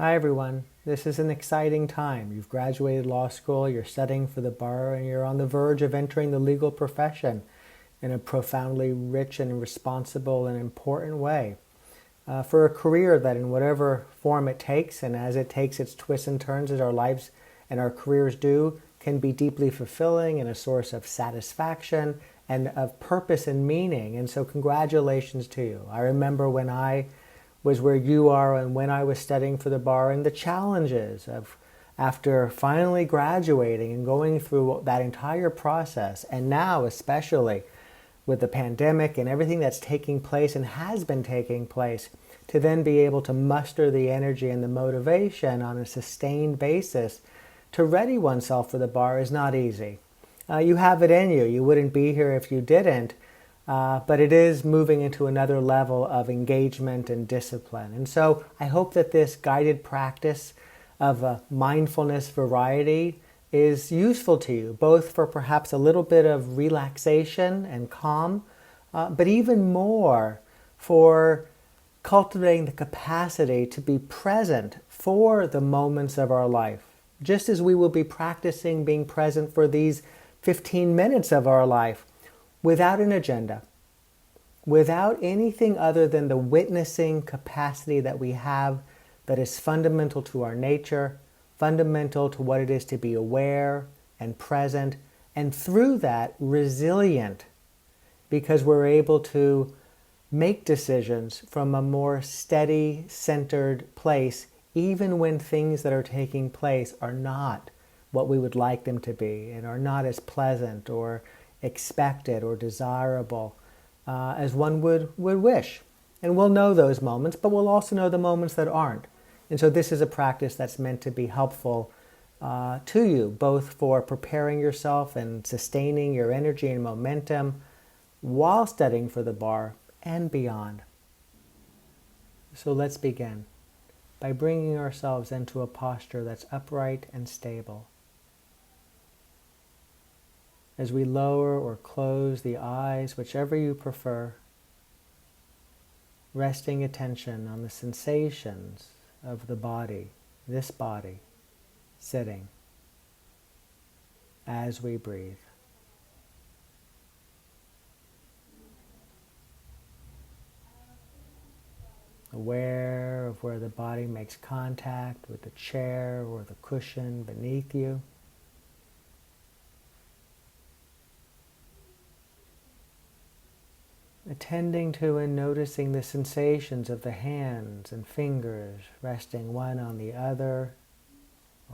Hi everyone. This is an exciting time. You've graduated law school, you're studying for the bar, and you're on the verge of entering the legal profession in a profoundly rich and responsible and important way. For a career that in whatever form it takes, and as it takes its twists and turns as our lives and our careers do, can be deeply fulfilling and a source of satisfaction and of purpose and meaning. And so congratulations to you. I remember when I was where you are and when I was studying for the bar and the challenges of after finally graduating and going through that entire process, and now especially with the pandemic and everything that's taking place and has been taking place, to then be able to muster the energy and the motivation on a sustained basis to ready oneself for the bar is not easy. You have it in you. You wouldn't be here if you didn't. But it is moving into another level of engagement and discipline. And so I hope that this guided practice of a mindfulness variety is useful to you, both for perhaps a little bit of relaxation and calm, but even more for cultivating the capacity to be present for the moments of our life. Just as we will be practicing being present for these 15 minutes of our life, without an agenda, without anything other than the witnessing capacity that we have that is fundamental to our nature, fundamental to what it is to be aware and present, and through that resilient, because we're able to make decisions from a more steady, centered place, even when things that are taking place are not what we would like them to be and are not as pleasant or expected or desirable as one would wish. And we'll know those moments, but we'll also know the moments that aren't. And so this is a practice that's meant to be helpful to you, both for preparing yourself and sustaining your energy and momentum while studying for the bar and beyond. So let's begin by bringing ourselves into a posture that's upright and stable. As we lower or close the eyes, whichever you prefer, resting attention on the sensations of the body, this body, sitting as we breathe. Aware of where the body makes contact with the chair or the cushion beneath you. Attending to and noticing the sensations of the hands and fingers resting one on the other,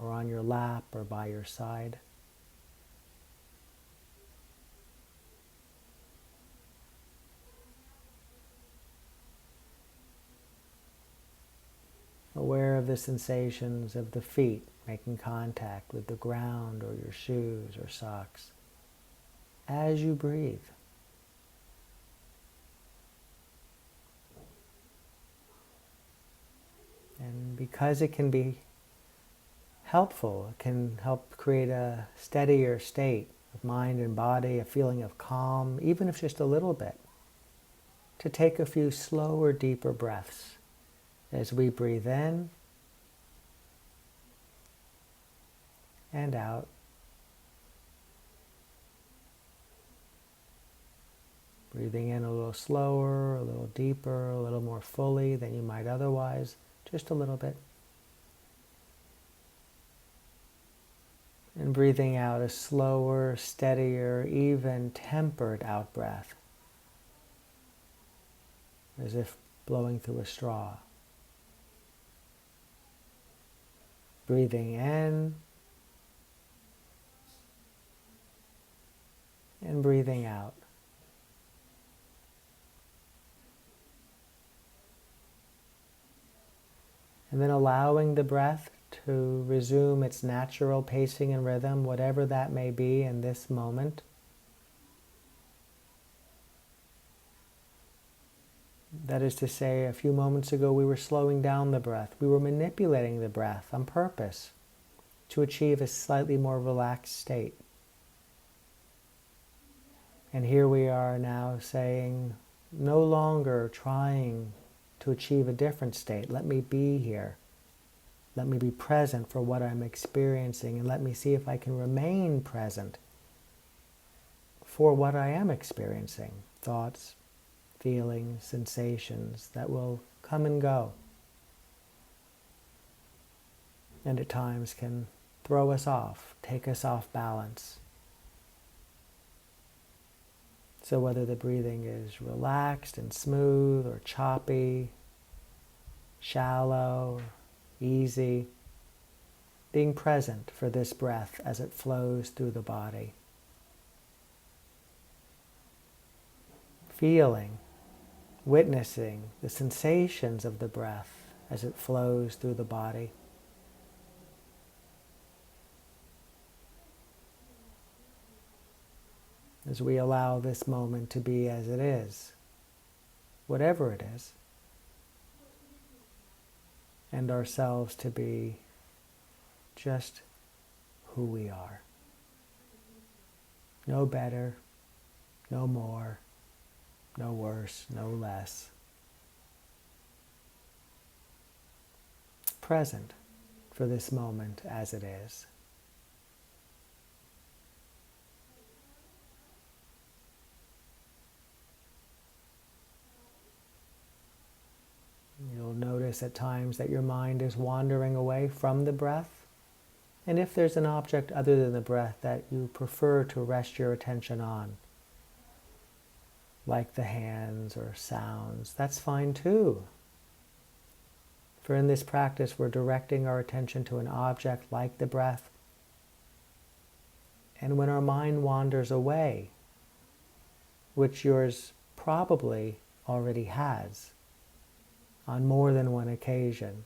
or on your lap or by your side. Aware of the sensations of the feet making contact with the ground or your shoes or socks as you breathe. And because it can be helpful, it can help create a steadier state of mind and body, a feeling of calm, even if just a little bit, to take a few slower, deeper breaths as we breathe in and out. Breathing in a little slower, a little deeper, a little more fully than you might otherwise. Just a little bit. And breathing out a slower, steadier, even tempered out breath, as if blowing through a straw. Breathing in and breathing out. And then allowing the breath to resume its natural pacing and rhythm, whatever that may be in this moment. That is to say, a few moments ago we were slowing down the breath. We were manipulating the breath on purpose to achieve a slightly more relaxed state. And here we are now saying, no longer trying to achieve a different state. Let me be here. Let me be present for what I'm experiencing, and let me see if I can remain present for what I am experiencing. Thoughts, feelings, sensations that will come and go, and at times can throw us off, take us off balance. So whether the breathing is relaxed and smooth or choppy, shallow, easy, being present for this breath as it flows through the body. Feeling, witnessing the sensations of the breath as it flows through the body. As we allow this moment to be as it is, whatever it is, and ourselves to be just who we are. No better, no more, no worse, no less. Present for this moment as it is. You'll notice at times that your mind is wandering away from the breath. And if there's an object other than the breath that you prefer to rest your attention on, like the hands or sounds, that's fine too. For in this practice, we're directing our attention to an object like the breath. And when our mind wanders away, which yours probably already has on more than one occasion,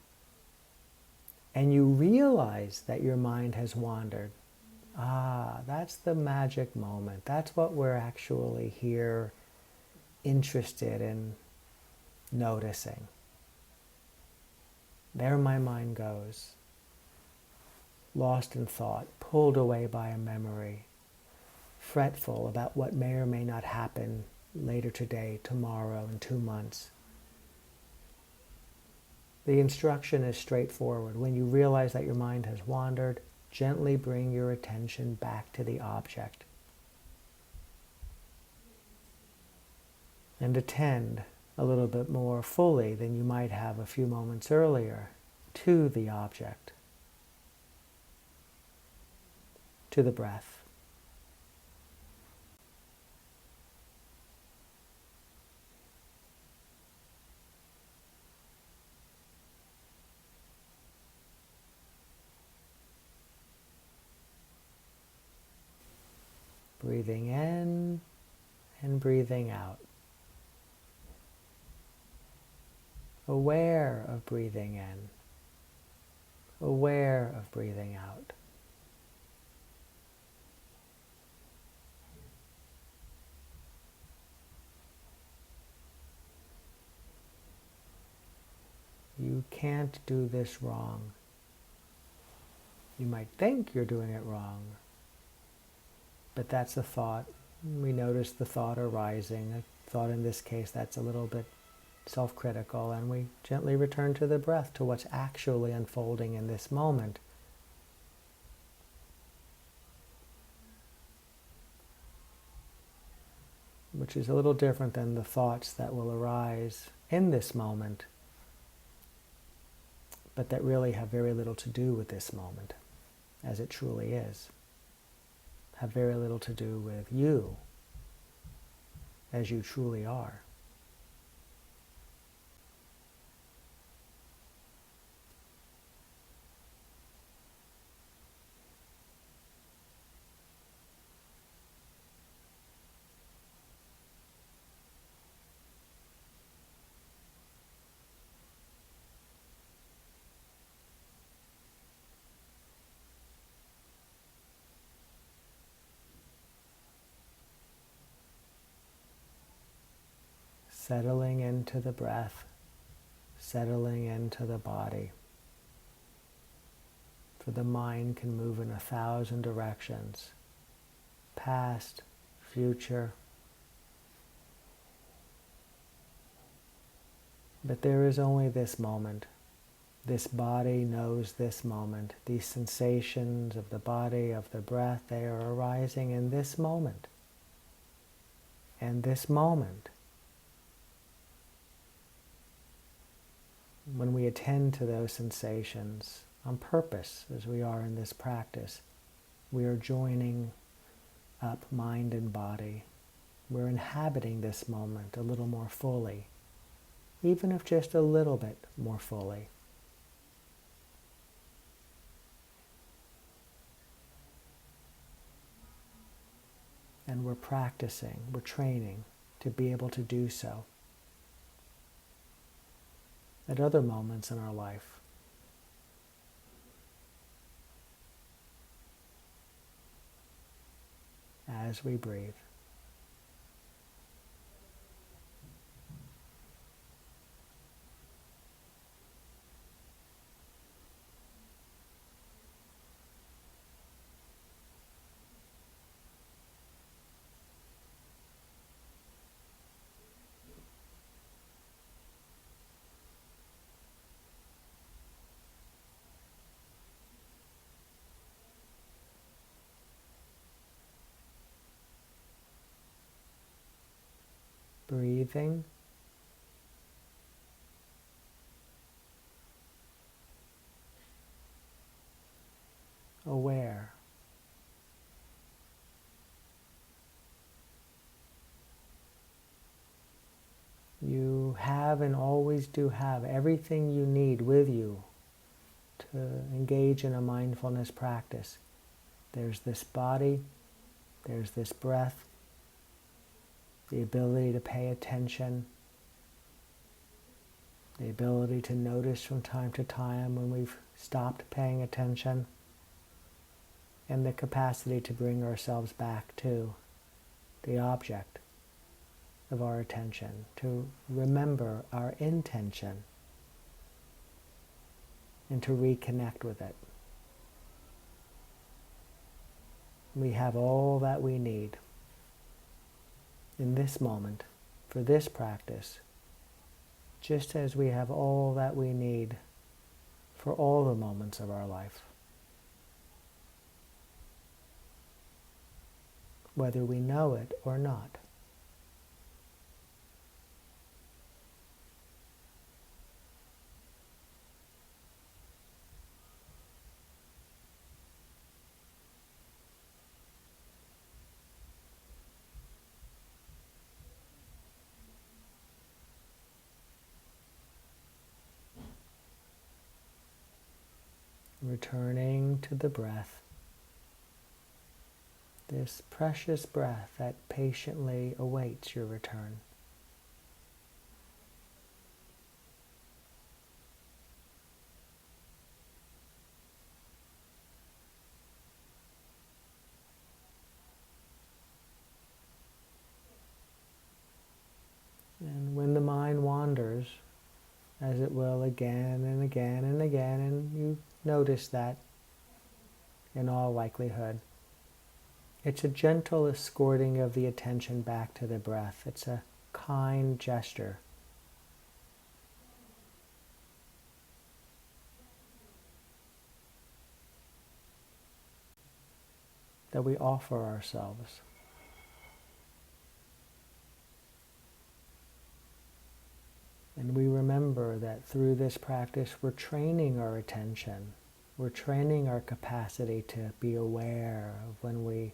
and you realize that your mind has wandered, that's the magic moment. That's what we're actually here interested in noticing. There my mind goes, lost in thought, pulled away by a memory, fretful about what may or may not happen later today, tomorrow, in 2 months. The instruction is straightforward. When you realize that your mind has wandered, gently bring your attention back to the object. And attend a little bit more fully than you might have a few moments earlier to the object, to the breath. Breathing in and breathing out. Aware of breathing in, aware of breathing out. You can't do this wrong. You might think you're doing it wrong, but that's a thought. We notice the thought arising. A thought in this case that's a little bit self-critical, and we gently return to the breath, to what's actually unfolding in this moment. Which is a little different than the thoughts that will arise in this moment, but that really have very little to do with this moment, as it truly is. Have very little to do with you, as you truly are. Settling into the breath, settling into the body. For the mind can move in 1,000 directions, past, future. But there is only this moment, This body knows this moment. These sensations of the body, of the breath, they are arising in this moment. And this moment, when we attend to those sensations on purpose, as we are in this practice, we are joining up mind and body. We're inhabiting this moment a little more fully, even if just a little bit more fully. And we're practicing, we're training to be able to do so at other moments in our life. As we breathe. Breathing. Aware. You have and always do have everything you need with you to engage in a mindfulness practice. There's this body, there's this breath, the ability to pay attention, the ability to notice from time to time when we've stopped paying attention, and the capacity to bring ourselves back to the object of our attention, to remember our intention, and to reconnect with it. We have all that we need in this moment, for this practice, just as we have all that we need for all the moments of our life. Whether we know it or not. Returning to the breath, this precious breath that patiently awaits your return. And when the mind wanders, as it will again and again and again, and you notice that in all likelihood, it's a gentle escorting of the attention back to the breath. It's a kind gesture. That we offer ourselves. And we remember that through this practice, we're training our attention. We're training our capacity to be aware of when we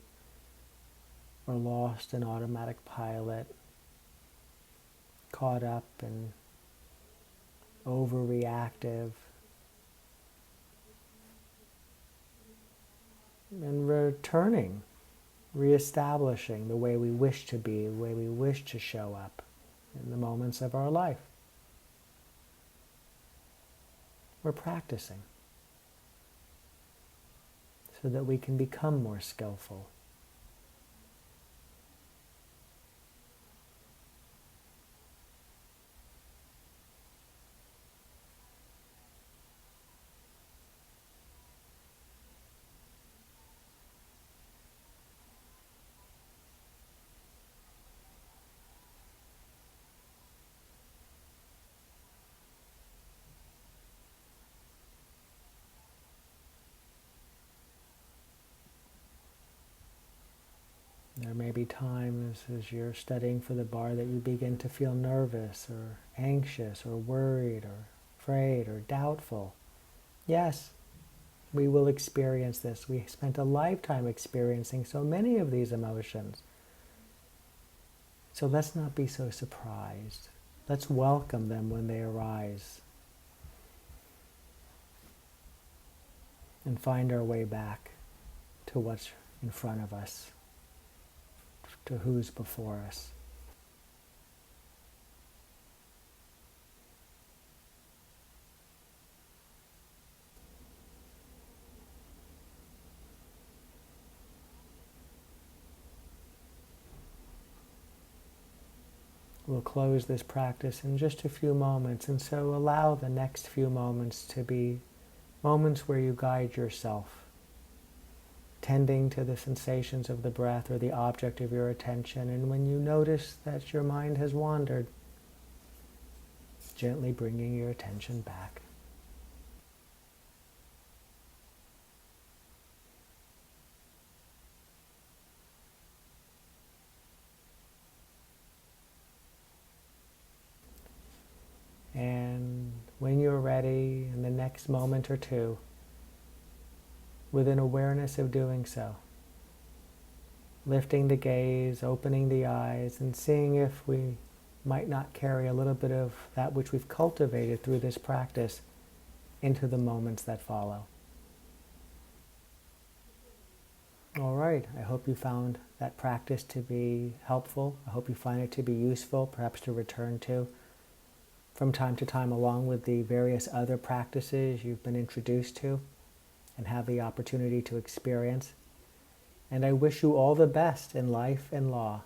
are lost in automatic pilot, caught up and overreactive, and returning, reestablishing the way we wish to be, the way we wish to show up in the moments of our life. We're practicing so that we can become more skillful. There may be times as you're studying for the bar that you begin to feel nervous or anxious or worried or afraid or doubtful. Yes, we will experience this. We spent a lifetime experiencing so many of these emotions. So let's not be so surprised. Let's welcome them when they arise and find our way back to what's in front of us, to who's before us. We'll close this practice in just a few moments, and so allow the next few moments to be moments where you guide yourself, tending to the sensations of the breath or the object of your attention, and when you notice that your mind has wandered, gently bringing your attention back. And when you're ready, in the next moment or two, with an awareness of doing so, lifting the gaze, opening the eyes, and seeing if we might not carry a little bit of that which we've cultivated through this practice into the moments that follow. All right, I hope you found that practice to be helpful. I hope you find it to be useful, perhaps to return to from time to time, along with the various other practices you've been introduced to and have the opportunity to experience. And I wish you all the best in life and law.